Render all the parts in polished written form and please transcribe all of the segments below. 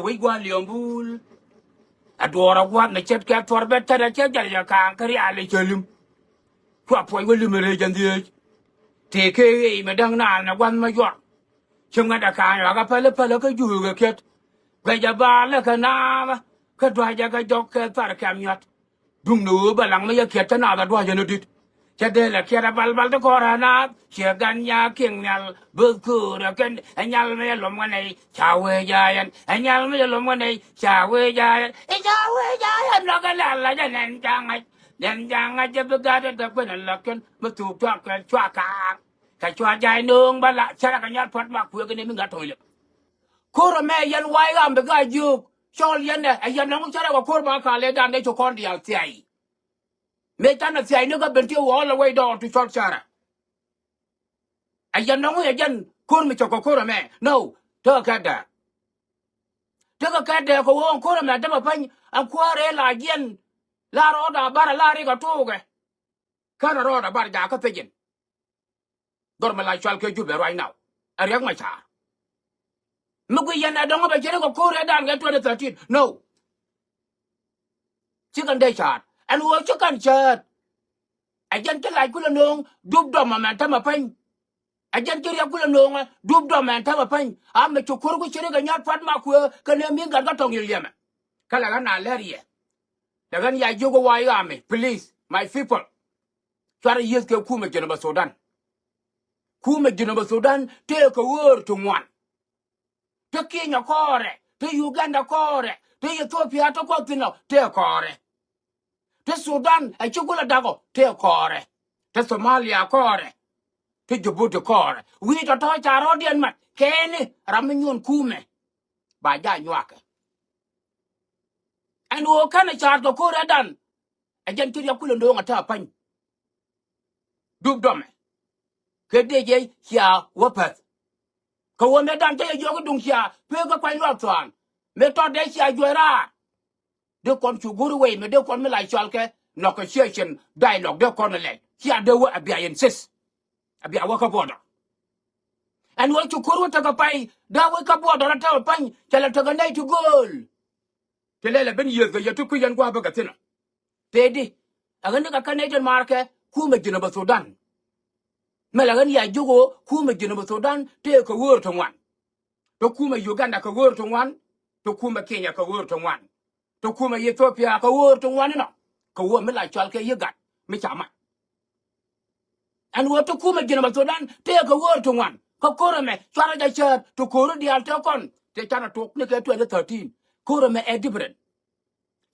we go liambul adora what na chet ka tor betta da chet ja kan kari ale chelim kwa poi we lumere jan die te ke e me dang na wan ma yo chunga da kan ya ga pele ka ju ga ket ga ja ba la ka na ka dwa ja ga jok ka tar ka myat dung no ba lang ma ya ket na da dwa ja no dit cha de la kera bal to korana che ganya king nyal bu ku ra ken anyal me lom ngane chawe jayan anyal me lom ngane chawe jayan e chawe jayan no ga la ja nen jang ai je bu ga da pen la ken bu tu chwa ka chwa ka chwa jai nung ba la cha ka nyal phat ma ku ga ne mi ga toile ko me yan wai gam be ga ju chol yan ne yan no cha ga ko ma ka le dan de to kon dia ti me tana ti ai no ga ben ti all the way down to church chara ayan no ya jan kur mi choko kura me no to ka da ko won kura me da pan an kware la gen la ro da bara la ri ga to ga kana ro da bar ja ka pejin dor ma la chal ke ju be right now ariyak ma cha mugu yan adongo be jere ko kura dan ga 2013 no chicken day chat and wo chicken chat ajan ta la kula nong dub do ma ta ma pan ajan kiri akula nonga dub do man taba pan ame chukuru ku chiri ga nyat pat ma ku ka ne mi ga tong yema kala ga na lerie daga ya jogo wa ame please my people twara yes ke ku me jeno ba Sudan ku me jeno ba Sudan te ko wor to ngwan te Kenya kore te Uganda kore te Ethiopia to ko tino te kore te Sudan a chukula dago te kore te Somalia kore te Djibouti kore wi to charo dien mat kene raminyon kume ba ja nywake and wo kana char to kore dan ajan kiri akula ndo ngata pan dub dome ke deje ya wapat ko wonde dan te jogo dung ya pe ga kwai lo twan me to de ya joera de kon chuguru we me de kon me la chalke negotiation dialogue de kon le ya de wa abia insist abia wa ka boda and what you could take a pay, that we can board on a tower pine, tell it to the night to goal. Tell it ben years ago, you took and go up a catina. Teddy, a Canadian market, who make Geneva Sudan. Melania Jugo, who make Geneva Sudan, take a word to one. To Kuma Uganda, a word to one. To Kuma Kenya, a word to one. To Kuma Ethiopia, a word to one. No, Kawa Mila Chalke, you got, Michama. And what to Kuma Geneva Sudan, take a word to one. Kokoro me chara ja chat to koro di alto kon te chana tok ne ke 2013 koro me e different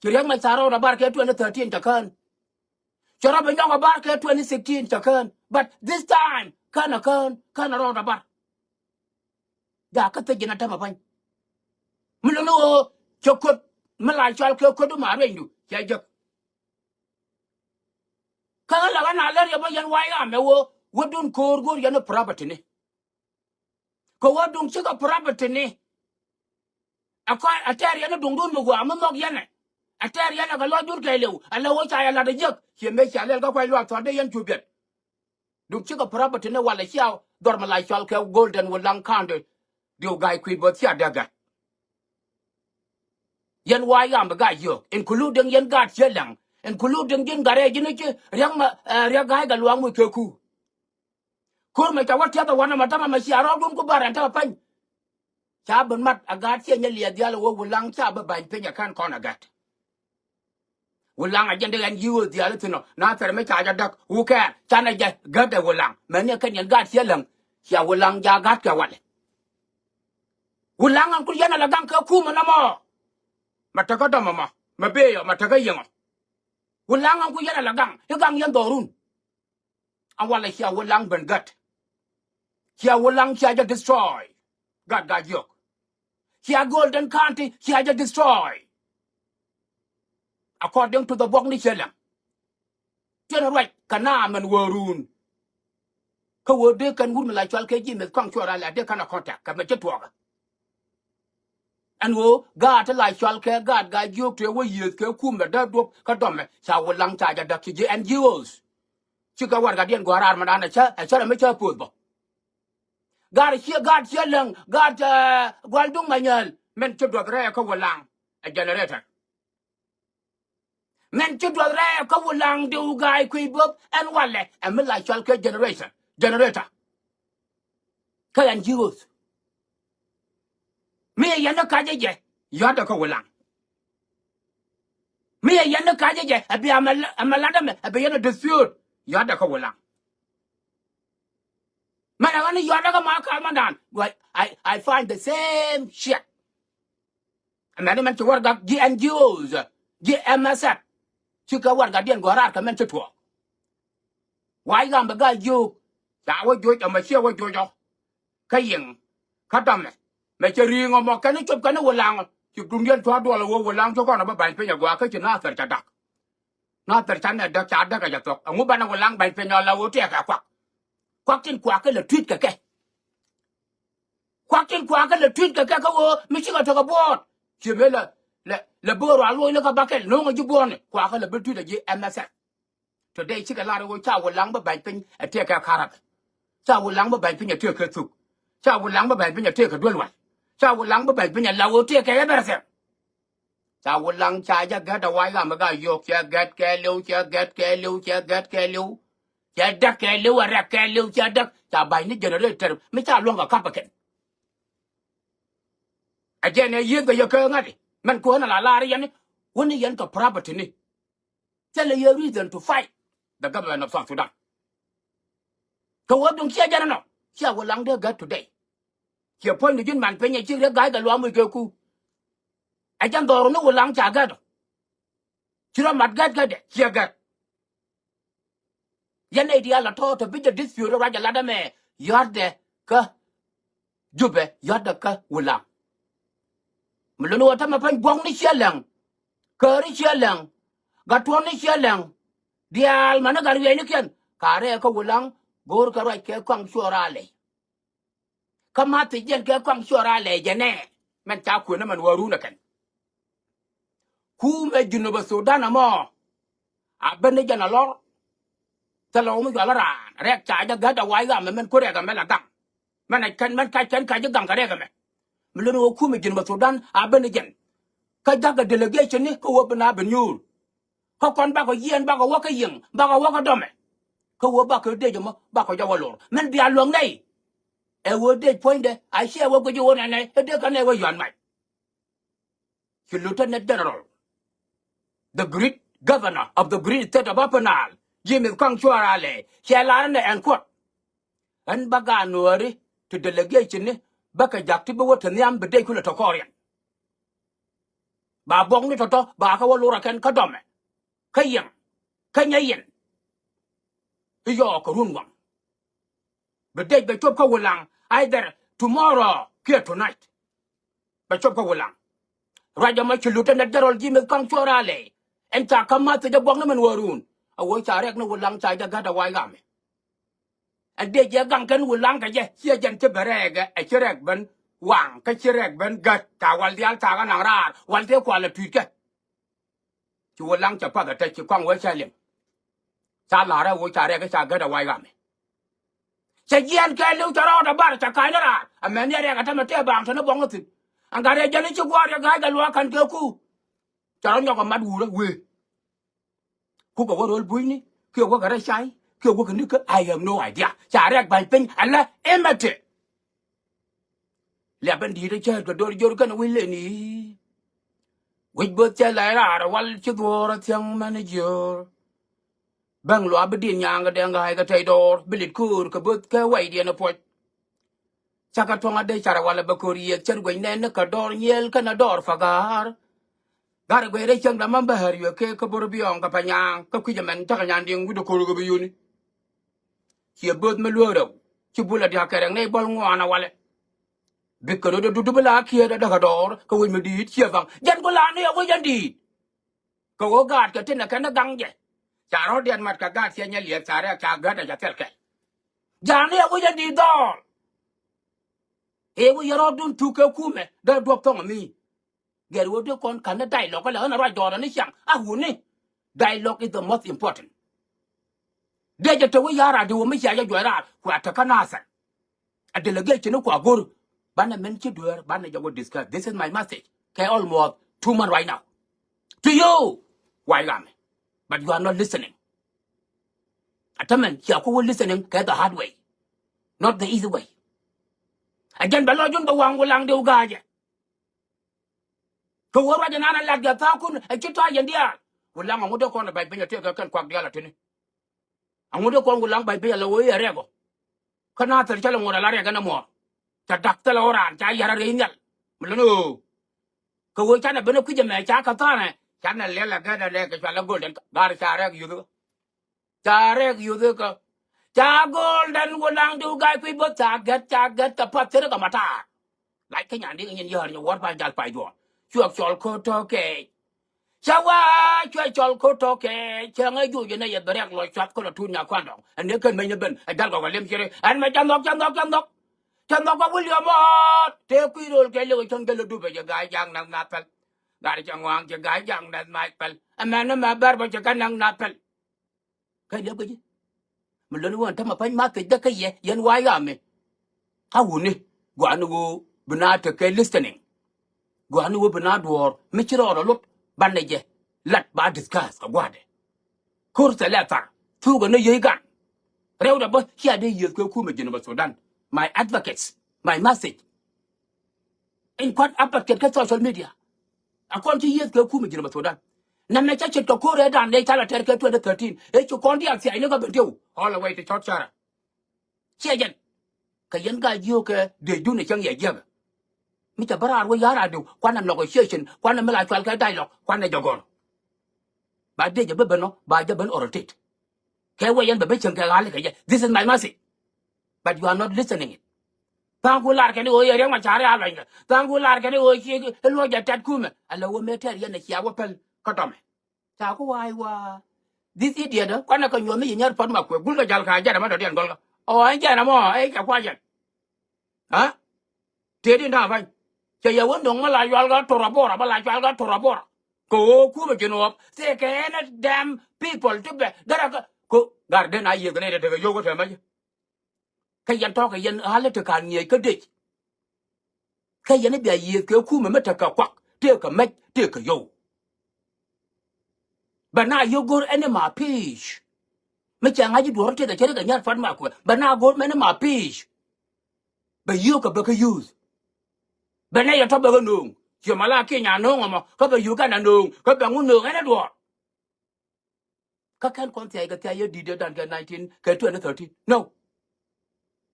kiriang ma charo na bar ke 2013 takan chara be nyong bar ke 2016 takan but this time kana ro na bar da ka te jina ta ma pan mlo chokot mala chal ke ko do ma rendu ya jok ka la na le ya ba yan wa ya me wo wodun kor gor ya no property ne ko wadung chiga property ni akwa atari yana dungdun mugo amamok yana atari yana ga lojur kailew ala wo cha yana da jek hembe cha le ga kwai lo to de yan tubet dung chiga property ne wala chiaw dorma la chal ke golden wolang kande dio gai kwi bo tia daga yan wa yam ga yo including yan gat chelang including din gare jini che yang ma ria gai ga luang mu ke ku kur me ta watia ta wana matama ma chi aro dun ku baranta pan cha ben mat agat che nya lia dia lo wulang cha ba ban pe nya kan kon agat wulang a jende gan yiwo dia le tino na tere me cha ja dak u ka cha na ja ga de wulang me ne kan yan gat che lang cha wulang ja gat ka wale wulang an ku yana la gan ka ku ma na mo mataka da mama ma be yo mataka yengo wulang an ku yana la gan yo gan yan dorun an wala cha wulang ben gat cha wulang cha ja destroy gat ga yok here Golden County, here just destroy. According to the book ni chelang. Tell right, kanam and warun. Ka wo de kan wun la chwal ke ji me kwang chora la de kana contact ka me chetwa. And wo ga ta la chwal ke ga juk te wo yes ke kum da dop ka dom me cha wo lang cha ja da ki ji and yours. Chika war ga dien go arar ma na cha me cha pu bo. God chelang, God gwaldung manyal. men chu do re ko walang a generator men chu do re ko walang du gai kui bob and wale and me like chal ke generator ka yan jiros me yan ka je yo da ko walang me yan ka je abi amalada me abi yan dispute yo da ko walang man I yo da ka ma ka man I find the same shit. And man to work up GNGOs, GMSF. Chika work again go out come to talk. Why gam the guy you? That would do it a machine with you. Kaying, Katam, make a ring or more can you chop can along. You couldn't get $12 over long to go about by pay a worker to not the duck. Not the time that duck are duck at talk. And Mubana will long by pay your low take a quack. Quacking quack and a tweet cake. Quacking quack and a tweet cake, Michigan took a board. Chimela, le boro alo le ka bakel no ngi bon kwa ka le betu de MSF today chika la ro cha wo lang ba bai pin a te ka kharat cha wo lang ba bai pin a te ka tu cha wo lang ba bai pin a te ka dwelwa cha wo lang ba bai pin a la wo te ka ya berse cha wo lang cha ja ga da wai ga ma ga yo cha gat ke lu cha gat ke lu cha gat ke lu cha dak ke lu ra ke lu cha dak cha bai ni generator me cha long ka ka bakel again ye ga yo ka ngati man ko na la yan when you enter property ni tell you reason to fight the government of South Sudan ko wodun kia jana no kia wo lang de ga today kia point ni jin man pe ni chi re ga lo mu ke ku a jan do no wo lang cha ga do chira mat ga de kia ga yan idea la to bi the dispute ra ja la da me yorde ka jube yorde ka wo lang mlono ta ma pan bong ni chia lang kari chia lang gatwon ni chia lang dial mana garwe ni ken kare ko wulang gor ka rai ke kwang chorale kama ti jen ke kwang chorale jene men ta ku na man waru na kan ku me jino ba Sudan mo abene jana lor talo mu gala ran rek cha ja ga da wai ga men ko re ga me la gam man kan man ka kan ka ja gam ka re ga me mlono ku me jino ba Sudan abene jen ka daga delegation ni ko wobna benyul ko kon ba ko yen ba ko waka yin ba ko waka dome ko wo ba ko de jama ba ko jawalo men bi along nei e wo de point de I share wo ko jo na nei e de kan e wo yon mai ki lieutenant general the great governor of the great state of Upper Nile Jimmy Kangchuarale chalan en court an baga nuori to delegation ni ba ka jakti bo wotan yam be de kula to korean ba bong ni to ba ka wo lura kan ka dome kayang kanyayen yo ko runwang but they be chop ko wulang either tomorrow here tonight be chop ko wulang raja ma chuluta na darol Jimmy Kangchuarale en ta kamata de bong man warun a wo cha rek no wulang cha ga da wai game and de je gang kan wulang ka je che jan che berega e cherek ban wang ka cherek ban gat ta wal dial ta ga nang rar wal te kwa la tuike chu wulang cha pa ga te chi kwang wo cha lim cha la ra wo cha rek ka cha ga da wai game che jen ka lu cha ro da bar cha kai na ra a men ya rek ta ma te bang ta no bong tin an ga re jan chi gwa ga ga lo kan ke ku cha ro nyo ka ma du la we ku ko wo rol bui ni ke wo ga ra chai ke wo ka ni ka I have no idea cha rek bai pin alla emate le ban di de cha ga do jor kan wi le ni wi bo cha la ra wal chi do ra tyang manager bang lo abdin yang ga dang ga ga tai dor bilit kur ka but ka wai dia na po cha ka tonga de cha wala ba ko ri cher gwen ne ka dor nyel ka na dor fagar gar gwe re chang da man ba har yo ke ka bor biong ka panyang ka ku jaman ta ka nyan ding wi do ko go bi yuni chi but me lo ro chi bula dia ka rang nei bol ngwana wale bikko do du bala ki da ka dor ka wi me di chi vang jan ko la ne ko jan di ko go gat ka tin ka na gang je cha ro dian mat ka gat sia nya lie cha re cha ga da ja tel ke jan ne ko jan di dor e wo yoro dun tu ka ku me da do tong mi get wo de kon kan dialogue la na ra do na ni chang a hu ni dialogue is the most important de je to wo yara de wo mi ya jo ra kwa ta kana sa a delegate no kwa gor Bana men chidur, bana jago discuss. This is my message. Okay, almost 2 months right now. To you, why am? But you are not listening. Ataman, you are listening, get the hard way, not the easy way. Again, Balojun the one will lang the ugaja. To what I nana like the Falcon, a chita yandia. Will lang a motor corner by being a take a can quack the other thing. A motor corner will lang by being a low rego. Cannot tell him what a larry more. The doctor or an Chayara Ringel. Mulano. Go we can a benequid me chakatana. Can a lela get a leg as well a golden garage you. Charek you the golden will lang do guy people get the patter of mata. Like Kenya in your what by Jalpai. Chuck chol ko toke. Chawa chuck chol ko toke. Changa you know your berek like chop ko tunya kwando. And you can make ben a dog of a limb and my chandok. Chandok William take we will get you can do by your guy young napel. That is young one, your guy young that might pel. A man of my barber you can young napel. Can you be? Mulun want to my market the kay yen why am me? How would it? Go on go Benata listening. Go on to Bernard war, Mitchell or a look, Banaje, let bad discuss a word. Course a letter, two no yegan. Rewda but here they use go Kumajin Sudan. My advocates, my message. In quite advocate social media. I can't years go Kumajin Sudan. Namacha to Korea and they tell a Terka 2013. It's you can't I never been you all the way to Chorchara. Chagan. Kayanga Yoke, they do the young yaga. Mr. Barar, we are do, one negotiation, one Malaka dialogue, one a jogon. By the Jabano, by Jaban or a tit. Kaway and the bitch. This is my message. But you are not listening. Tangular can owe young Machara. Tangular can owe you a lawyer Tatkuma, and the woman tell you that Yawapel Kotome. Taku, this idiot, Kwana can you me in your Podma, Bulga Jalka, Janamata and Golga. Oh, I get a more, eh, a quiet. Huh? Didn't have. Say you won't know like you all got to Rabora, but like you all got to Rabora. Go, Kumajino, say, can damn people to be. There are go, garden. I you're going to take a yoga to me. Kayan talk again, a little can ye could ditch. Kayan be a year, go Kuma, take a quack, take a make, take a yo. But now you go any my peach. Machang, I did work to the cherry and yard for Marco, but now go many my peach. But you could book a use. But now you're top of a noon. You're Malaki, I know, cover you can know, cover no any door. Kakan Conti, I tell you, did it until 2013. No.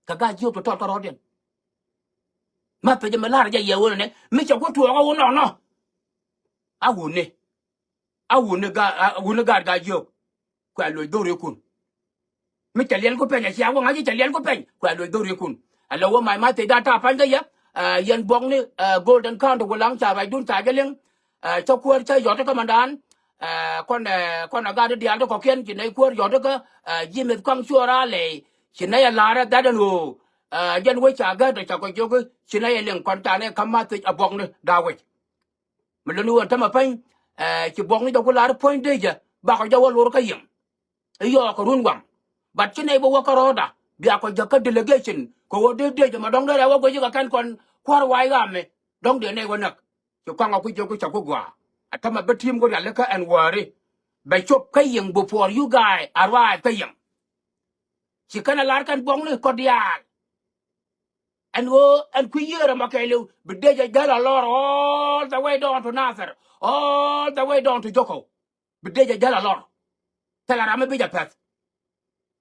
Kaga you to talk about it. Mapa Malaria, you wouldn't it? Mr. Go to our own or no. I wouldn't guard you. Qualo Doricun. Mr. Lianco Pen, I won't get a Lianco Pen, Qualo Doricun. I lower my mate data up under ya. Yan Bongney, golden count of Langcha, I don't tagling. Chokwurcha, Yota Commandan. Quando guarded the other cocaine, Jinaykur, Yotoka, Jimmy Kongshura lay. Chinaya Lara, that and who. Jan which I got the Chakojogo, Chinaya Contane, come out a Bongney, Dawit. Melanu and Tamapine, Chibongi the Willa Point Danger, Bakajawa Lorkayam. A York Runwam. But Chinaba Walker order, Biako delegation, go day, Madonga, I will go you can con Quarway, don't the neighbor knock. You come up with Joko Chakogua. I come a bit him go to liquor and worry. By chop paying before you guy arrive paying. She can a lark and bongle cordial. And go and queer a Makalu, but they get a lot all the way down to Nather, all the way down to Joko. But they get a lot. Tell her I'm a bigger pet.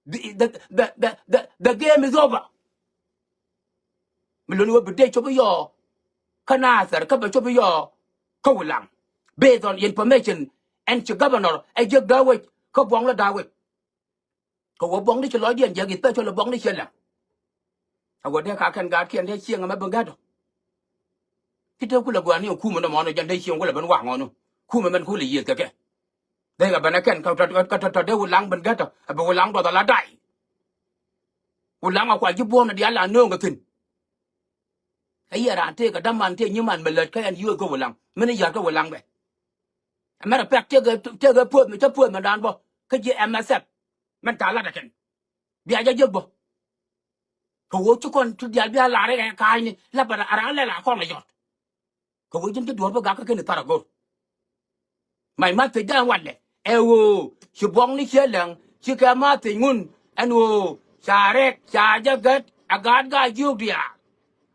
The game is over. Milunu, but they chop your Canather, couple chop your Kolang. Based on information and the governor, a jug Dawit, Kobong Dawit. Go bong the Lloyd and Jaggy Petrol Bong the Shella. I would take I can guard and see a Mabagado. Kita kula gwa ni kuma na mono jande hiong wala ban wa ngono kuma man kula yet kake de ga banaken ka de wulang ban gato ba wulang do la dai wulang akwa jibo na dia la no ngatin ayara te ka daman te nyuman melet ka an yu ko wulang mena ya ka wulang be amara pek te ga pot mi ta pot ma dan bo ka je MSF man ta la da ken bia ja jebo ko wo ci kon tu dial bi ala re ka ni la bara ara le la ko la yot ko wo jin ke do ba ga ka ke ni tara go mai ma te dan wan le e wo ci bong ni che lang ci ka ma te ngun an wo cha rek cha ja gat agad ga yu dia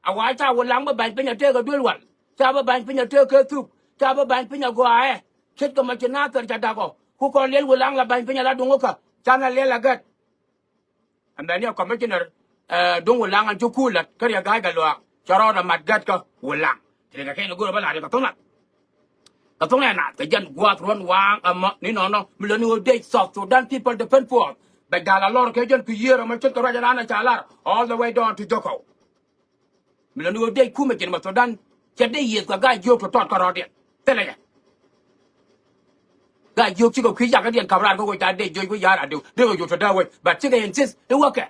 a wa cha wo lang ba ban pe nya te ga dul wan cha ba ban pe nya te ke tu cha ba ban pe nya go a chết cái mà chuyện nào tới chả đau cô còn liên vô lăng là bệnh phải nhà là đúng không cả cha là liên là gật anh đây còn mấy chuyện là đúng vô lăng anh chú cool là cái gì cái loa cho nó là mặt gật cơ vô lăng thì cái nó cứ là lại cái tốt này nè cái dân qua thuần vàng mà nín nó mình lên ngồi đây sọc số đan people defend for bây giờ là lo cái dân cứ giờ mà chết cái ra là chả là all the way down to Joko mình lên ngồi đây khu mà chuyện mà số đan chết đây giờ cái gai vô cho cái đó điện thế này ga yo chi ko kwi ya ga den kabran ko ta de joy ko ya ra de ko yo to da we but chi ga insist e waka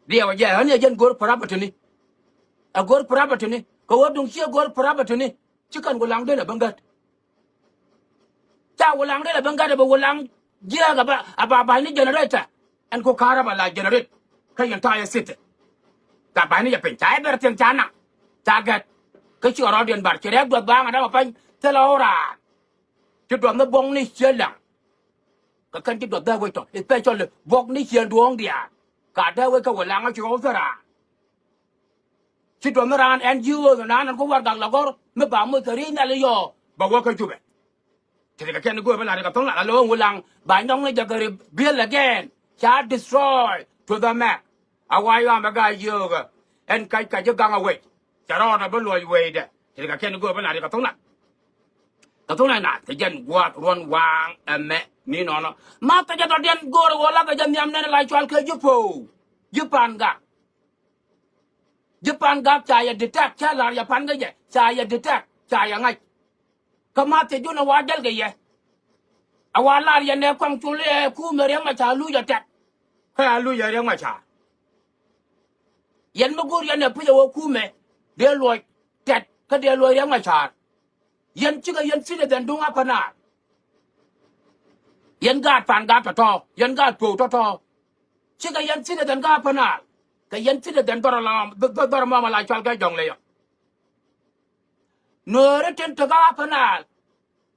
de wa ya hani jen gor property ni a gor property ni ko wodun chi gor property ni chi kan go lang de la bangat ta wo lang de la bangat ba wo lang ya ga ba ni generator an ko kara ba la generate kai yan ta ya sit ta ba ni ya pen ta ber ten chana ta ga cái chuyện đó điện bạc chỉ đẹp được ba ngày đó mà phanh thế là ora chứ đoạn nó bong ní chơi lặng cái căn chứ đoạn đó vậy thôi để cho là bong ní chơi đuông đi à cả đó vậy cái làng nó chưa có ra chứ đoạn nó ra anh chưa rồi nó có quan là có mấy bà mới cái này là do bà qua cái chú vậy thì cái căn nó gọi là cái tông là lo người làng bà nhong này cái build again chả destroy to the map awai mà cái gì cái anh cái chứ gang away chả đó là bên lùi về đấy thì cái căn nó gọi là cái tông là cái thứ này nè cái dân quạt ruộng vàng mẹ ní nó mà cái dân đó điên gore wala cái dân nhắm nên lại cho cái giúp pan gap chaya detect cha là ya pan cái gì chaya detect chaya ngay cái mà thì chúng nó quá cái gì awala ya ne kwang chule ku mere ma cha lu ya tek ka lu ya re ma cha yen ma gur ya ne pu yo ku me de lo tek ka de lo re ma cha yen chiga yen sile den dunga pana yen gat pan gat to yen gat po to chiga yen sile den ga pana ka yen sile den dora ma la chal ga jong le yo no re ten to ga pana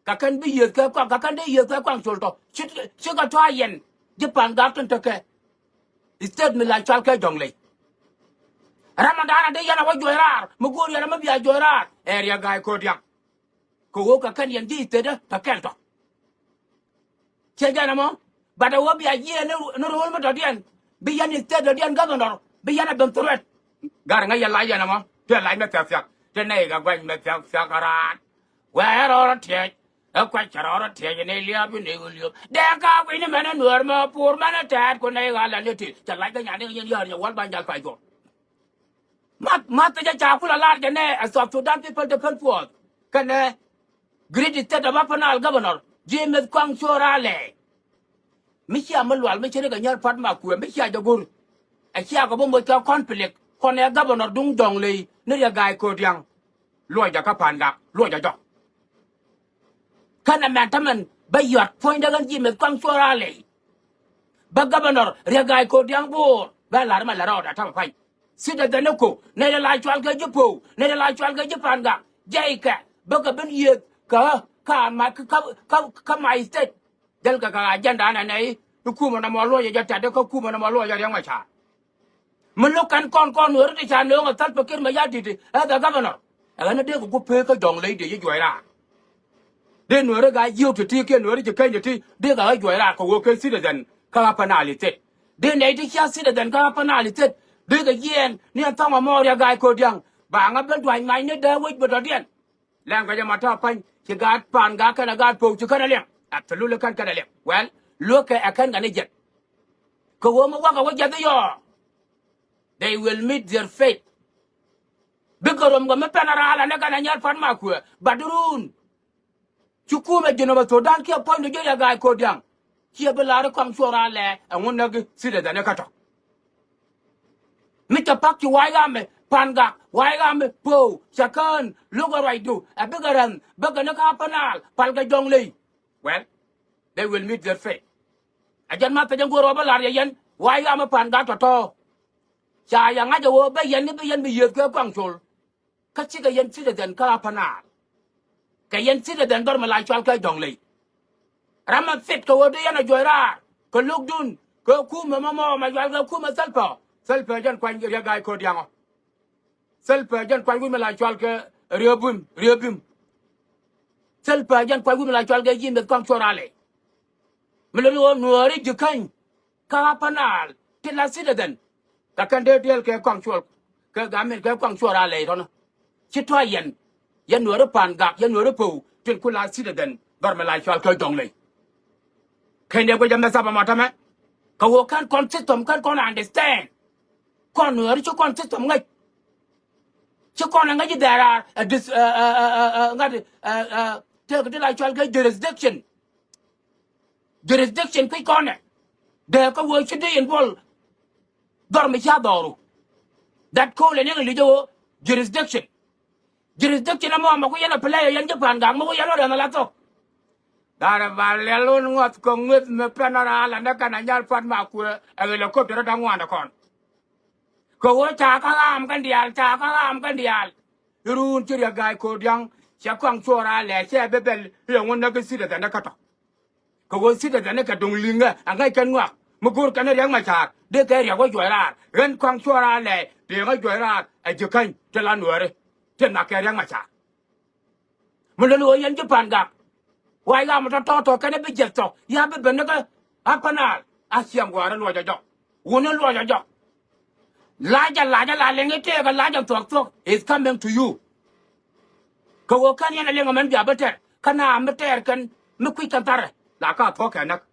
ka kan bi yet ka kan de yet ka kwang chol to chiga to yen je pan gat ten to ke instead mi la chal ga jong le ramadana de yana wa joirar mu gor yana ma biya joirar area ga ko diam ko ka kan yan di teda ta kelto che jana mo bada wo bi aje no rol ma dodian bi yan teda dodian governor bi yana ben toret gar nga ya la yana mo te la me fyak te ne ga gwan me fyak aran wa ro te a kwa charo te ne liab ne liab de ka wi ne mena nur ma pur mana ta ko ne ga la ne ti ta la ga nya ne yan ya wal ban jal fai go mat ta ja ku la ga ne as of Sudan people defend force kan ne Great state of Apanal governor, James Kwang Chorale. Michia Malwal, Michel Ganyar Fatma, Michia Jagur, a Chiago Bombo conflict, Corner governor Dung Dongley, Neria Guy Kodiang, Lawyer Capanda, Lawyer Dog. Can a mantaman by your point against James Kwang Chorale? But governor, Regai Kodiang Board, Valarma Lara, at a fight. Sit at the Noko, Neda Lachwalga Jupo, Neda Lachwalga Japanga, Jaika, Bugabin Yet. Ka mai state del ka agenda na nei ku mo na mo lo ya ta de ko ku mo na mo lo ya yang ma cha mun lo kan kon nur de cha no tal pakir ma ya di da governor ana de ko pe ka dong le de yoi ra de nur ga yu ti ke nur ji kai ti de ga yoi ra ko ke citizen ka penalty de nei de cha citizen ka penalty de ga yen ni ta ma mo ya ga ko diang ba nga ben twai mai ne de wi bo dien lang ka ma ta pan ki gat pan ga kana gat po chu kana lem absolutely kan kana lem well look at kan ga ne jet ko wo ma wa ga wa jet yo they will meet their fate bigorom ga me penara ala ne kana nyar pan ma ku badrun chu ku me jino ma to dan ki pon de ya ga ko diam ki be la kwang chora le angun na gi sida da ne ka to mi ta pak ki wa ga me panga waiga me po chakan logo right do a bigaran bagana ka panal palga jongli well they will meet their fate ajan ma ta jango roba lar yan waiga me panga to cha yang aja wo be yen be yet ka kwang chul ka chi ka yen citizen ka pana ka yen citizen dor ma la chal ka dong le rama fit ko wo de yana joira ko luk dun ko ku ma ma jwal ka ku ma salpa jan kwang ya gai ko diango salpa jan kwang ma la chal ka riobum salpa jan kwang ma la chal ka yin be kwang chorale melo nuari jukan ka panal ti la citizen ta kan de del ke kwang chol ke gamen ke kwang chorale ron chi to yen nuari pan gak yen nuari pu tin ku la citizen dor ma la chal ka dong le kende ko jamna saba matame ka wo kan system kan kon understand kon nuari cho kon system ngai cho kon ngai dara this ngati te la chal ka jurisdiction kai kon de ka wo chi de involve dor mi cha doru that ko le ne li jo jurisdiction mo ko yana play yan japan gang mo ko yana na la to dara valelun ngot ko ngut me penara la na kana nyal pat ma ku ele ko tera dangwa kon ko wo cha ka am kan dial run chi ya gai ko dyang cha kwang chora le che bebel yo ngon na ka sida da na ka to ko wo sida da na ka dong linga angai kan ngwa mu gur kan yang ma cha de ke ya ko joira ren kwang chora le de ga joira a je kan te la nuare te na ke yang ma cha mu le lo yan japan ga wai ga mu to kan be je to ya be ben ka apanal asiam gwara lo ja jo wono lo ja jo la lengete ga la ja tok is coming to you ko wo kan yana lenga man biya beter kana meter kan me ku kan tare la ka to ka nak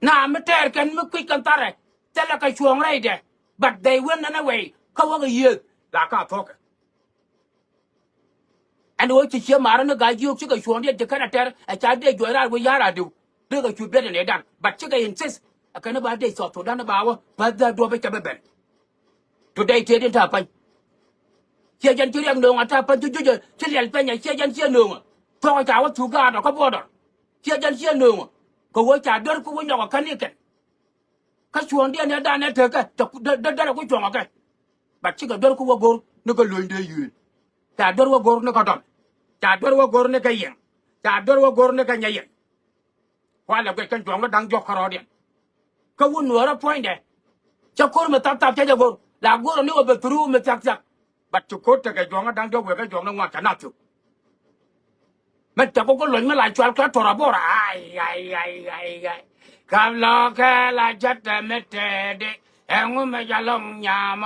na meter kan me ku kan tare tela ka chuong rai de but they win anyway ka wo ga ye la ka to ka and wo chi che mar na ga ji chi ka chuong de kana ter a cha de joira wo yara du de ga chu be ne dan but chi ka insist kana ba de so to dan ba wo ba da do be ka be ben today te din ta pa chia dân chưa đang đường ở ta phân chú chưa liền bên nhà chia dân chia đường thôi chả có chú gà nó có bò đó chia dân chia đường có với chả đơn cũng với nhau cái này cái chuồng đi này đàn này thế cái đơn là cái chuồng cái bắt chỉ cái đơn cũng có gồm nó có luyện đây gì chả đơn có gồm nó có đòn chả đơn có gồm nó cái gì chả đơn có gồm nó cái gì qua là cái chuồng nó đang giọt kharo điện cái vốn nữa là point đấy cho con mà tap cho gồm là gồm nó bị thuru mà chắc bắt chụp cốt cái giọng đang cho cái giọng nó ngoan chả nát chụp mình chả có luyện mà lại cho cái thора bora ai cam lo cái là chất mệt đi em mới ra lòng nhảm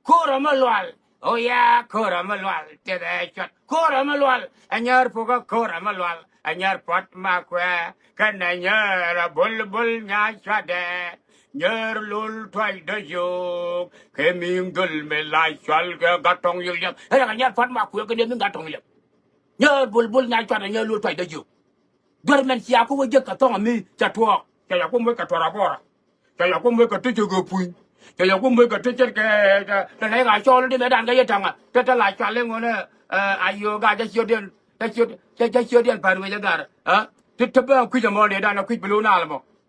cura mà loal oya cura mà loal thế đấy chót cura mà loal anh nhớ phụ cái cura mà loal anh nhớ pot mà que cái này nhớ là bul nhá chót đấy nhớ lul thoại đời dục cái miếng gül mê lại xoal cái gạt trong yêu liệp hay là nhớ phát mà quên cái miếng gạt trong liệp nhớ bul nhai cho nhớ lul thoại đời dục đời mình chỉ có cái cái tông mi chặt thua cái cũng mới cái thua ra bora cái cũng mới cái chơi cái pui cái cũng mới cái chơi cái này cái cho nó đi mấy đàn cái gì thằng à cái lại cho lên ngồi nè ayo cái chiếu điện phải mấy cái à thế bây giờ quy cho mồi để đàn nó quy bự nào là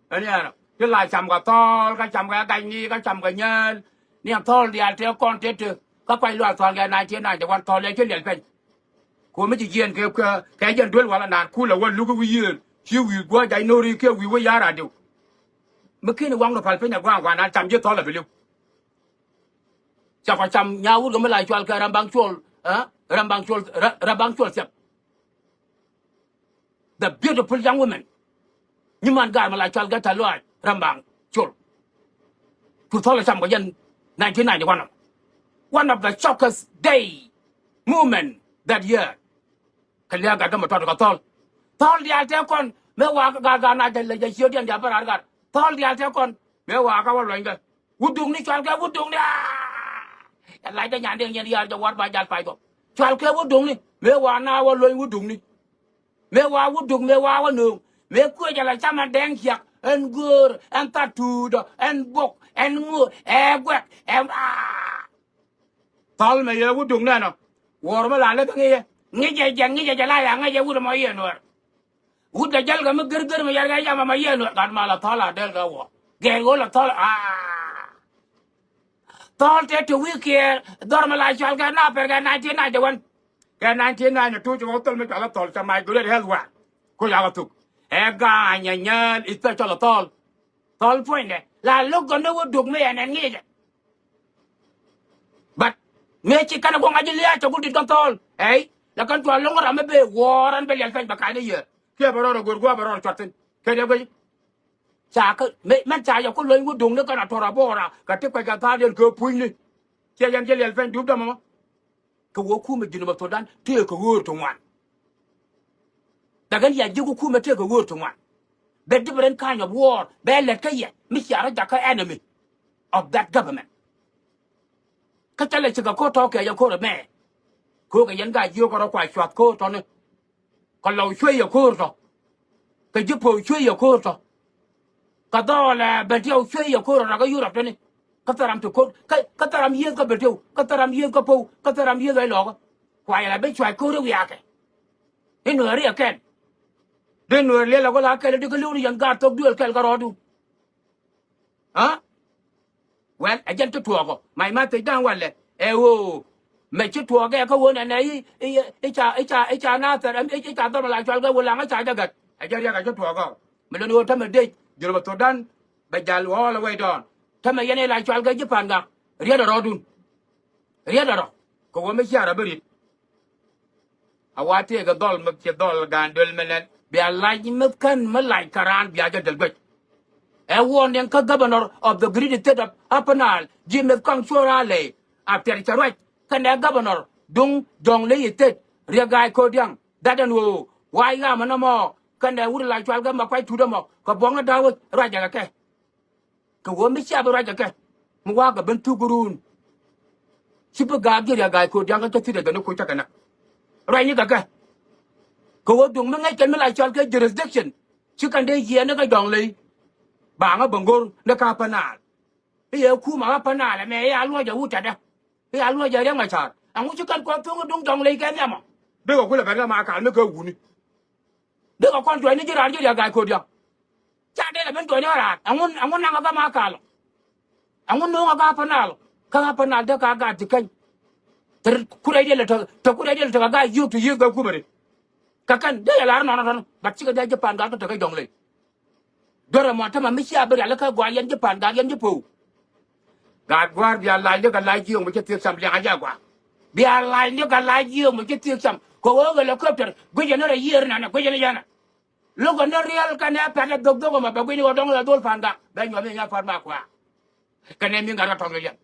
anh nhá cái lại chăm cái to cái chăm cái cành đi cái chăm cái nhânนี่ทอเลียนเที่ยวก้อนเที่ยวก็ไปลวดทอเลียนนายเที่ยวนายแต่วันทอเลียนเที่ยวเลียนเป็นคุณไม่จะเยียนแกยันด้วยวันละนานคุณละวันลูกก็วิเยียนคิววิกว่าใจโนรีคิววิวยาราดิวเมื่อกี้ในวังเราพันเป็นอย่างว่างวันนั้นจำเยอะทอเลยไปเร็วจะไปจำยาวุฒิก็ไม่ไหลชวนกับรำบางชวนรำบางชวนเสียบ the beautiful young woman นี่มันการมาไหลชวนกับทะลุรำบางชวนคุณทอเลยจำก็ยัน1991 one of the shockest day moment that year เขาเรียกกันมาทอดกับทอเดียวเท่ากันไม่ว่าการน่าจะเลยจะเชื่อเดียนอย่าประหลาดกันทอเดียวเท่ากันไม่ว่ากันว่าอะไรกันวุฒินี่ชวนกันวุฒินี่อะไรจะหยาดเดียร์จะวัดไปจัดไปก็ชวนกันวุฒินี่ไม่ว่าหน้าว่าเลยวุฒินี่ไม่ว่าวุฒิไม่ว่าว่าหนึ่งไม่คุยจะอะไรจะมาแดงเขียกen gur en tatudo en bok en ngu egwek en tal me ye wudung na no wor ma la le ngi je la ya ngi je wud ma ye no wud da jal ga ma ger ma yar ga ya ma ye no dan ma la tala del ga wo Get all of tall. Tall take to weekend. Dormala shall get up again 1991. Get 1992 to hotel me a tall to my good health. What? Kuyawatu. Ega and yan, it's such a tall. Tall point. La look on the wood dog me and need it. But make it kind of one idea to put it on tall. Eh? The country longer, I'm a bit war and belly and fence back a year. Kebaron good governor, Cotton. Can you go? Chaka, man, I could learn good doing the kind of Torabora, Katika Gatarian go puny. Tian Jelly and Fan Dubama. Kawokum, Jinabatodan, take a word to one. The Ganya Jugukuma take a word to one. The different kind of war, Bell Kaya, Mishara Daka enemy of that government. Katala Chicago talk a Yakora man. Cook a young guy, you got a quite short coat on it. Kalau shui your coat. Kajupo shui your coat. Kadola, but you shui your coat on a Europe. Kataram to coat, Kataram Yaka Betu, Kataram Yaka Po, Kataram Yaka log. Why I bet you I could have yaka. In the area can. Then we're Lelagola Kalidicaluri and got to dual Calgaradu. Huh? Well, I get to talk. My mother down well. Oh, make it to a gecko one and it's another and it's a double like I'll go along a side of it. I get to talk. Melano time a day, you're about to done, but Jal all the way down. Tamayane like I'll get Japanga. Riada Rodun. Riada. Go on, Miss Yaraburi. I want to take a doll, make your doll gun, Dulman. Be a like Milkan, Malay Karan, Biaja del Gut. A warning governor of the greedy state of Apanal, Jim Kangsurale, after it's a right, can a governor, Dung, Dong Lay State, Riagai Kodiang, that and who, why am no more, can I would like to have them quite to them, Kabonga Dawit, Rajaka. Kawamisha Rajaka, Muaga Bentu Gurun. Super Gagi, a guy could younger to see the Nukutakana. Rajaka. Go up to Mangakan like jurisdiction. She can day here, no Dongley. Banga Bongor, the Capanal. Here, Kuma Panal, and may I lodge a Wutada. Here, I lodge a young child. And what you can go to Dong Lake and Yama. They will have a mark, I'll make a wound. They will come to any guy could you. Chatted to an era. I want another Marcal. I want no Agapanal. Capanal, the car got the king. Could I tell to a guy you to use the Kumari? Kakan, they are not, but she got Japan got to take a Dongley. Doramatama Misha Beralaka, Guayan Japan, Gagan Japu. God guard like you, we get some Jagua. Be a line, you got like you, we get some. Go over the helicopter, go another year and a Guayana. Look on the real can happen at the Dogma, but when you are down the Dolphanda, then you are being a farmaqua. Can I mean a Tonga?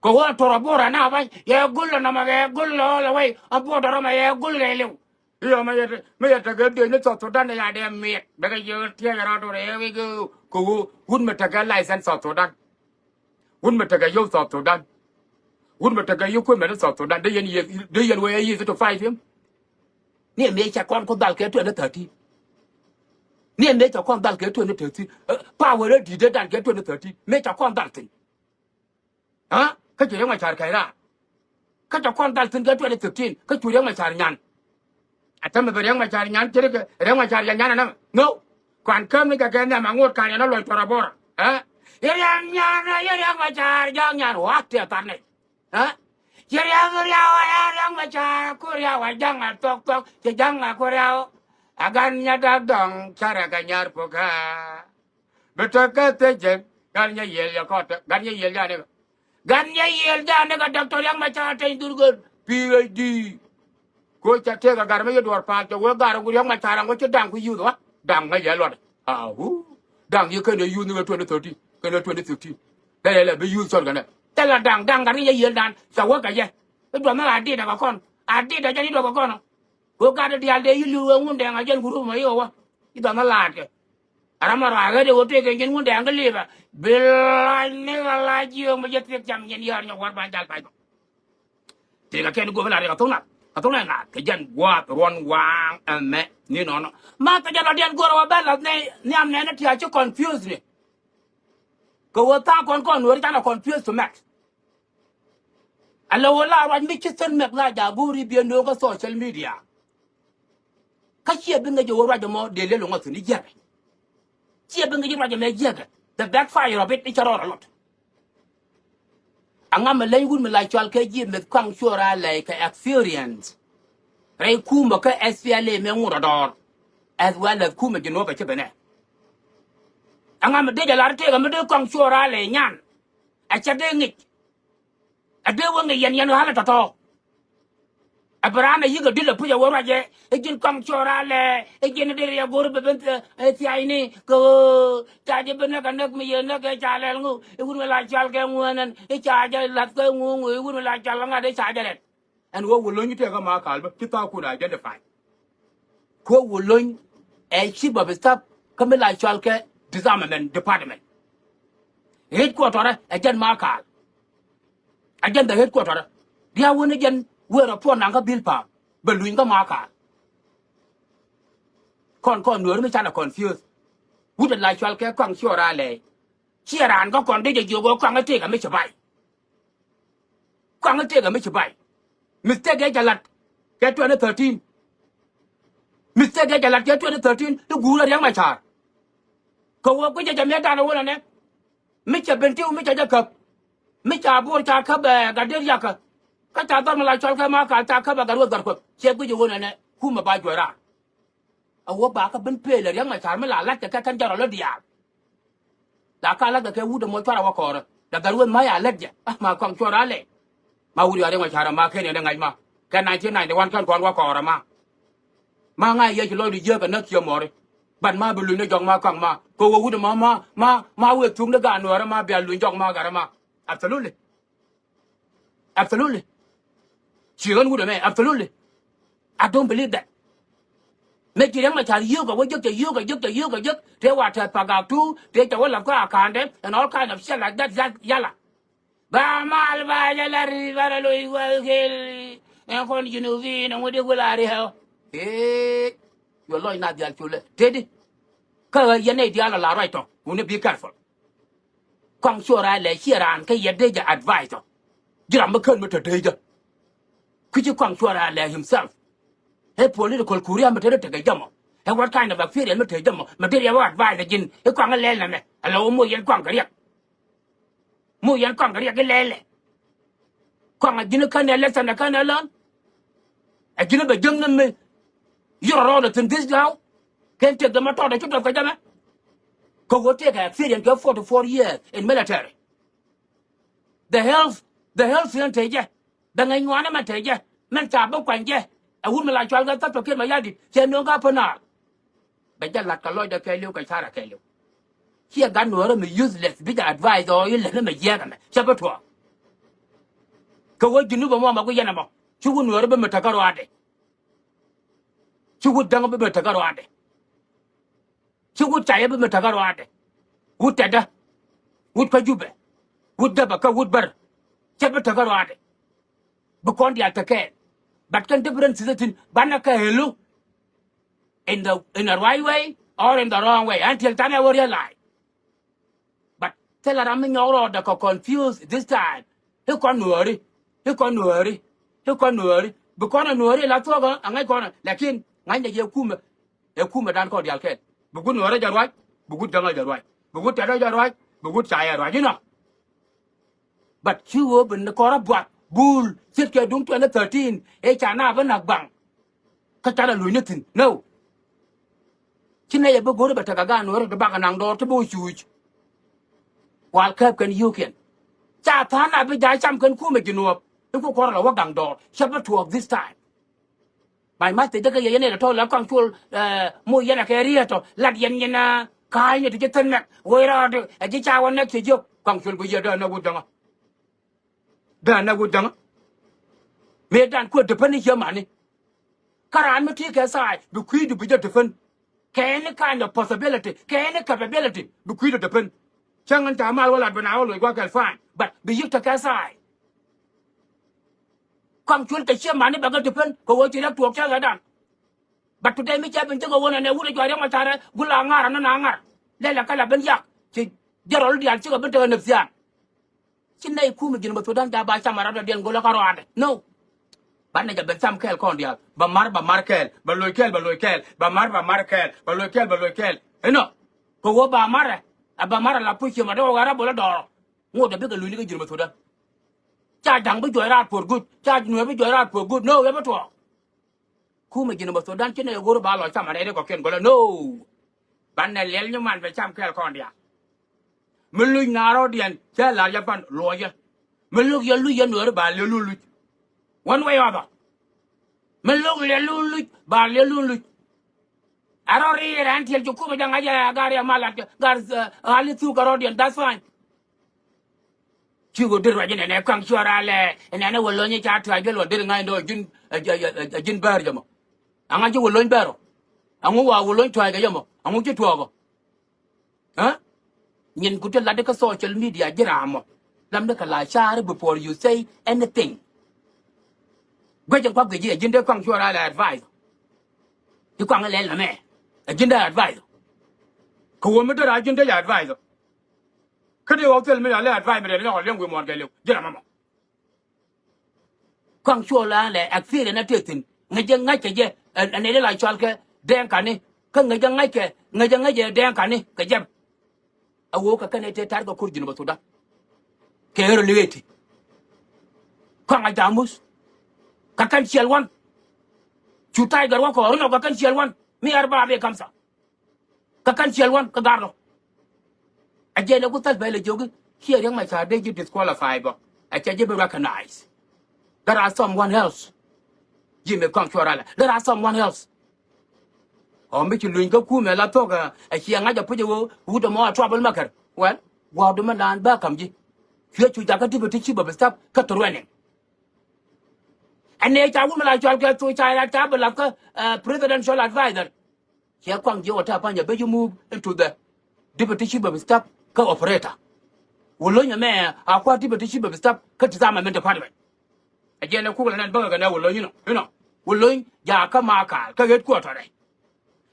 Go on to a border now, yeah, good on my good all the way, a border on my good. You may have to get the to done the idea me, because you tear out of here we go. Go, wouldn't take a license or to done. Wouldn't take a youth or to done. Wouldn't take a you could medicine or to done. Do you way easy to fight him? Near make a conquer get to the 30. Near make a conquer get to the 30. Power did and get to the 30. Make a conducting. Huh? Cut your young child, Kaira. Cut a conducting get to the 15. Cut your young child. I tell me the young Macarian, Ramacharian, no. Quan come again, Mango Carian, like Torabora. Eh? Young Machar, young, what their tarnet? Eh? Young Machar, Korea, young, talk, the young Korea. Aganya dong, Charaganyar Poka. But I can't take it. Ganya yell, caught Ganya yell, Ganya yell, Dr. Young Machar, take good. PhD. Go to take a garment or part of work out of young Machar and what you done with you, what? Dang, my yellow. Ah, who? Dang, you can use 2030, 2050. They'll be used on it. Tell her dang, Ganya yell down. So work again. It was not I did have a con. I did a Jenny of a corner. Go got the idea you won't dang again, Guru Mayowa. You don't like it. Aramara, I will take again one day and leave. Bill, I never like you, but you take some in your one by that. Take a can go like a tona. I don't know that. Kajan what one wang and me, you know. Martha didn't go to a bell of name, Nanity, I confuse me. Go attack on we're kind of confused to Max. And Lola, when Mitchison McLeod, Buri be no social media. Kashi been the Jorajamo, the little one to the Jack. She been the Rajame Jack. the backfire of it is a lot angam lay gun me like chal ke ji me kwang chora like experience ray kuma ka SPLA me ngura dor as well as kuma jino ba chebene angam de la te ga me de kwang chora le nyan a chade ngi a de wonga yan hala to abrana yiga dilla puja waraje e jin kwang chora le e jin de ya gor be bent e ti ayni ko taje bena kan nak mi yena ke chalel ngu e gun la chal ke nguanan e chaje lat ke ngu e gun la chal nga de chaje ret and wo wulo ni te ga ma kalba ti ta ku da je fine ko wulo e chi ba stop kam la chal ke disarmament department headquarter e jan ma kal a jan the headquarter dia woni jan where upon nanga bilpa beluinga maka kon nur mi chana confused would like chal ke kwang chora le chiran ko kon de jogo kwang te ga mi chabai kwang te ga mi chabai mistake ga jalat ke 2013 mistake ga jalat ke 2013 to gura yang ma char ko wo ko ja me ta no wona ne mi cha bentiu mi cha jakap mi cha bor cha ka ba ga der yaka ka ta dar mala chal ka ma ka ta ka ba garu gar ko che ku jo wona ne ku ma ba jora a wo ba ka ben pe le yang ma char ma la la ka kan jara lo dia la ka la ka ke wu de mo chara wa ko da garu ma ya ledja ma kwang chora le ma wuri ya ma chara ma ke ne ngai ma ka 1991 kan kon wa ko ma ngai ye ji lo di je ka na kyo mo re ban ma bu lu ne jong ma kwang ma ko wo wu de ma we tung de ga no ra ma bia lu jong ma ga ra ma absolutely Chiron would have absolutely. I don't believe that. Make it yoga, what yoga, they water pagatu, take the wall of Kande, and all kind of shit like that, yalla. Bamal Vajala River, Louis Hill, and when you know, and what you will are eh, your lawyer not the actual. Teddy, Color Yane Diala right on, won't be careful. Come sure I lay here and pay your danger advisor. Jiramakun with a danger. Could you come sure I himself? A political career material to Gamo. And what kind of a fear material advice again? A quang a lele, a low moyan quangaria. Moyan quangaria lele. Quang a dinner can less than a can alone. A dinner by young me. You're all in this now. Can't take the matter to the Gama. Go take a fear and go 44 years in military. The health scientist, the Nangwana Mataja, Mentabo Quanje. A woman like Charles got to kill my yadi, say no gapana. But just like a lawyer, Kelly, Kachara Kelly. Here, got no useless, big advice or you let him a yagan, Sabatua. Go you knew Mama Guyanamo. She wouldn't remember Tagaroade. She would dung up Tagaroade. She would tie up Tagaroade. Would Tada, would Pajube, would Dabaka, would Bur, Sabatagarade. Bukondi Atake. But can difference is it in Banaka Helu in the right way or in the wrong way until Tana will realize. But tell her I'm in your order confused this time. You can't worry. Because I'm worry like Toga and I corner like in Nine Yakuma don't call the alked. But good worry, you're right. But good Danga, you're right. But good Tara, you're right. But good Chaya, right, you know. But you open the Cora Buat. Bull, sit here, don't 2013, Chana, Vanakbang. Katara Lunatin, no. Chinaya go to Batagagan or the Baganang door to Bush huge. While Kirk you can. Chatana be die some can come, you know, you go quarter a wagang door, Shabbat of this time. My master, the Yana told a control, Moyana Carriato, Ladiana, kind to get a neck, where are the Jicha next to you, control with your Dana Woodanga. Dana Woodanga. Made that quit to punish your money. Karan take aside, the queen to be the different. Can kind of possibility, can capability, the queen to depend. Chang and Tamal will have been always work and fine, but be you take aside. Come to share money, but depend, go what you have to observe that. But today, me chap and take one and a wood to Yamatara, Gulangar and an anger. Lella Calabanyak, Gerald the answer of the Zian. Chinay Kumijin, but to don't die by some other than Golakarad. No. But nigga, but some kel condia, but Markel, but loikel, but Markel, but loikel. You know, go over Mara. aba mara la puche ma do gara bola do ngo da be ga luni ga jirma to da cha dang be joira for good cha nu be joira for good no we ba to ku me jirma to dan chene go ba lo chama ne ko ken gola no ban na lel nyu man be cham kel kon dia melu na ro dien cha la ya pan lo ya melu ya lu ya no ba le lu one way or other melu le lu ba le lu arori ran tiel ju ku me janga ja gari malat gar ali tu garodian that's fine chigo dir wajine ne kwang chora le ne wollo ni cha ta gelo dir ngai do jin bar jamo anga ji wollo baro angu wa wollo twa ga jamo angu ji twa go ha nyin ku la de ka social media jiramo lam de ka la share before you say anything gwe jang kwa ge jin de kwang chora le advice ji kwang le la me jin de advice ko wo me de jin de advice kadi wa tel me la advice me de no le ngwe mo gele jiramo kwang chora le akfire na tetin ngaje ngaje je ne la chal ke den kani ka ngaje den kani ka jam awo ka kane te tar ga kurjin ba suda ke hero liweti kwang ajamus ka kan chelwan chutai garwa ko no ka kan chelwan mi arba be kamsa ka kan chelwan ka garlo aje le gutal bele jogi here yang ma cha de disqualify ba aje je be recognize there are someone else Jimmy Conquerala. There are someone else. Oh, make you link up Kume la toga, a chianga put you who the more troublemaker. Well, what do man land back come ye? Here to Jacati to chip of stop, cut to running. And nature woman like you get to China table like a presidential advisor. Here comes your tap on your bed, you move into the deputy chief of staff co-operator. Will learn your man, our quite deputy chief of staff, cut his armament department. Again, a cool and burger, and I will learn, you know. Will learn Yakamaka, Kaget Quarter.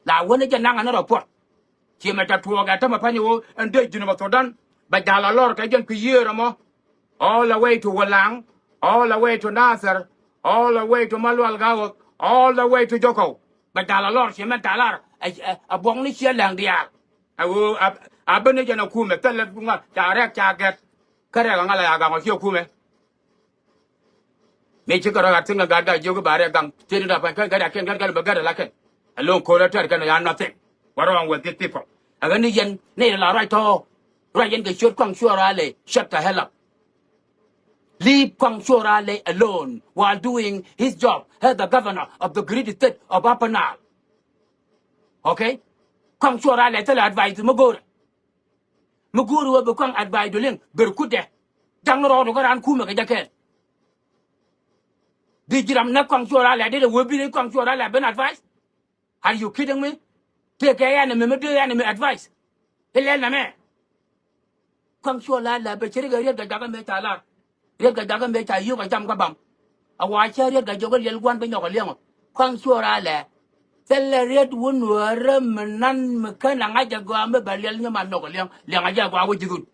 La when it nang another port. She met a tour at Tamapanio and Date Junimatodan, but Dala Lord again Kuyeramo, all the way to Walang, all the way to Nasser, all the way to Malual Gawak, all the way to Joko. But Dala Lord, she met Dalar, a bongly shellang the act. I will Abenijan of Kume, Telepunga, direct jacket, Karangala Yokume. Make a single guy, Yoga Baragam, turn it up and get a bagger like it. Alone call it can nothing. What wrong with these people? And then Nail right to Ryan the short Kwang Shorale, shut the hell up. Leave Kwang Shorale alone while doing his job as the governor of the great state of Upper Nile. Okay? Kwang Shorale tell advice Muguru. Muguru will become advice to Ling, Berkude. Jango to go around Kuma Jacket. Did you not Kwang Shorale? I did a will be Kwang Shorale, been advice? Are you kidding me? Take a enemy, do enemy advice. Helena me. Come sure la but you get the Daga Metala. Get the Daga Meta, you can jump abam. A watch area that you will one thing of a lemon. Come sure Allah. Tell a red one were none mechanic. I just go on by Liam and Nogaliam, Liamaja, which is good.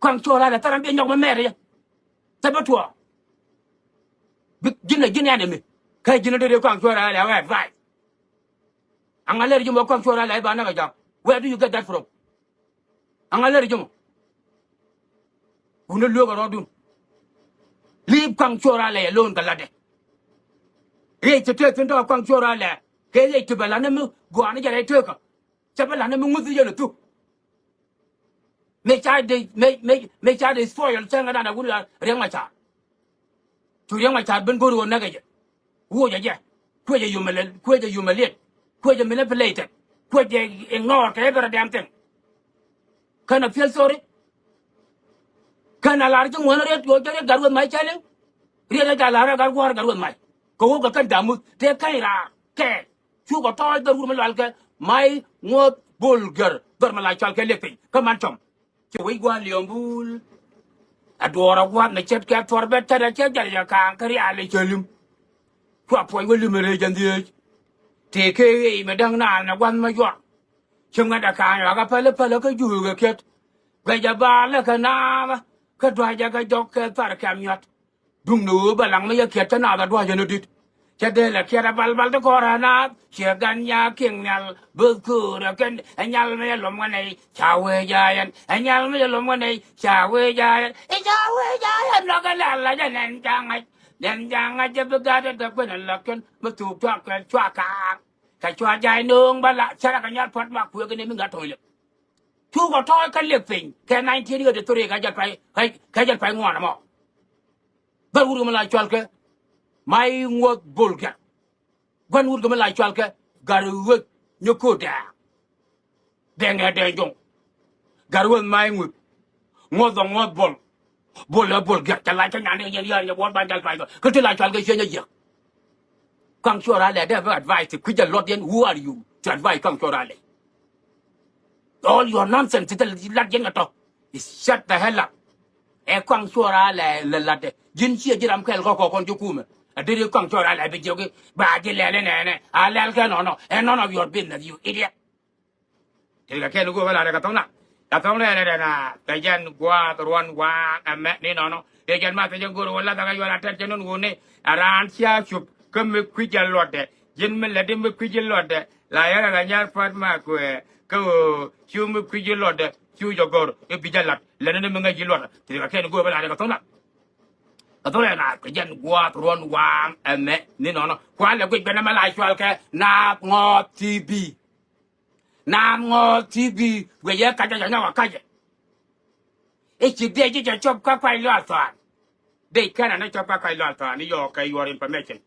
Come sure Allah, Tarampian of Mary. Sabatua. Begin enemy. Kai jina de kwang chora la advice. Angale jumo kwang chora la ba na ga. Where do you get that from? Angale jumo. Unu lo ga rodun. Leave kwang chora la alone galade. Re te te ndo kwang chora la. Ke le to bala na mu go ani jare te ka. Cha bala na mu ngu je tu. Me cha de spoil changa na gu la reng ma cha. Tu reng ma cha ben go ro na ga je. Who ya, quit you humiliate, quit you manipulated, quit you ignore every damn thing. Can I feel sorry? Can I large one of you get with my challenge? Really, I got with my go over Kandamu, take care. You got all the woman like my what bulgar, Burma Chalkalipi. Come on, chum. We go on Leon Adora one, the chet cat for better, I can't carry Ali Chilum. What point will you marry and the age? Take a madang na one my yacht. Chunga kind of a pelaka you get. Gajaba like a nava, Kadraja dog cat for a camiot. Dung no, but I'm a cat another dwajan did. Chadela Kera Balbal the Corana, Chaganya King Nal, Bukur, again, and Yalme Lomane, Chawe Giant, and Yalme Lomane, Chawe Giant, and Chawe Giant, Logalala, and Jang. Then Jang, I just got it up and looking, but to talk and Chaka. Kachua Jai Nung, Bala, Charakanya, Port Mark, we're going to get toilet. Two got toy can living, can 19 years to three, Kajan Pine one more. But would you like Chalka? My work bulga. When would you like Chalka? Got to work, you could there. Then I don't. Got to my work. More than what bull. Bull get the light and you want by that fight. Could you like Chalka? Come sure I let ever advise to quit the lot. Who are you to advise come sure I all your nonsense, it's like Jengato. Shut the hell up. A quang sure I latte. Jinchi Jiram Kel Rocco on Jukum. I did you come sure I be joking. But I'll no, and none of your business, you idiot. Till I can't go over like a tona. That's only the Jan Guad, one, and met Nino. They can master you go to your attention on Wune. Around here, you come with Quidja Lotte. Gentlemen, let him be Quidja Lotte. Liar and Yar Fat Marque. Go, you move Quidja Lotte. You your go, if you jet, let him make you lot. Till I can't go over like a tona. I told you, Jan Guad, one, and met Nino. Quite a quick Benama like Walker, not more TB. Nam TV, where you catch a no catch. If you did your chop quite lot, they cannot chop a lot, New York, your information.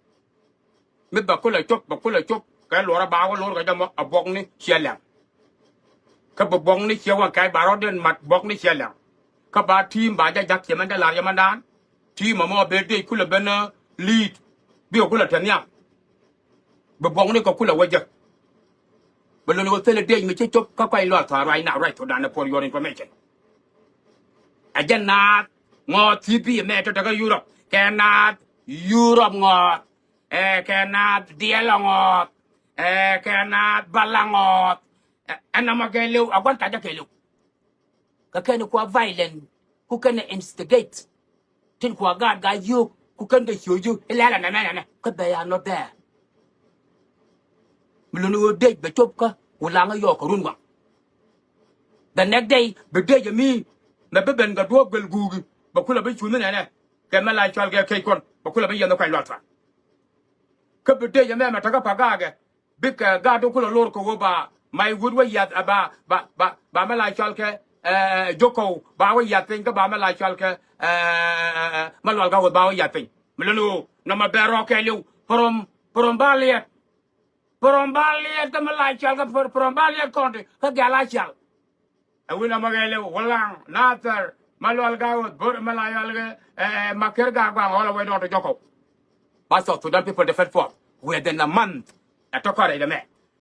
Mibakula chop, Kalora Bower, Lord, a bogny, Shellam. Cup of bogny, Shawa Kai Barodin, Mat Bogny Shellam. Kaba team by the Jack Yamanda Yamadan. Team of more birthday, Kula Benner, lead, Biokula Tanya. But Bogny Kokula Wager. But when you tell a day, you chop quite a lot right now, right to down for your information. Again, not more TP matter to Europe. Cannot Europe not, cannot deal on, cannot balang and I'm a gelu, I want to gelu. Can you violent, who can instigate? Think what God got you, who can show you, because they are not there. Mulunu date the chopka, Ulanga York Runwa. The next day, the day you mean, the Beben got walk will Google, but could have been swimming and Gamala shall get cake on, but could have been the kind of lot. Couple day, your man, Takapagaga, big Gado Lorco over my good way yet about Bamala Chalke, Joko, Bower Yating, Bamala Chalke, Malwaga with Bower Yating. Mulunu, no more barrock, you from Balia. Porombalia, the Malachal, for Porombalia country, the Galachal. I will not Walang, Nather, Malwalga, Burmalayalga, Makerga, all the way down to Joko. But so to the people the fed for, within a month, I took out the man.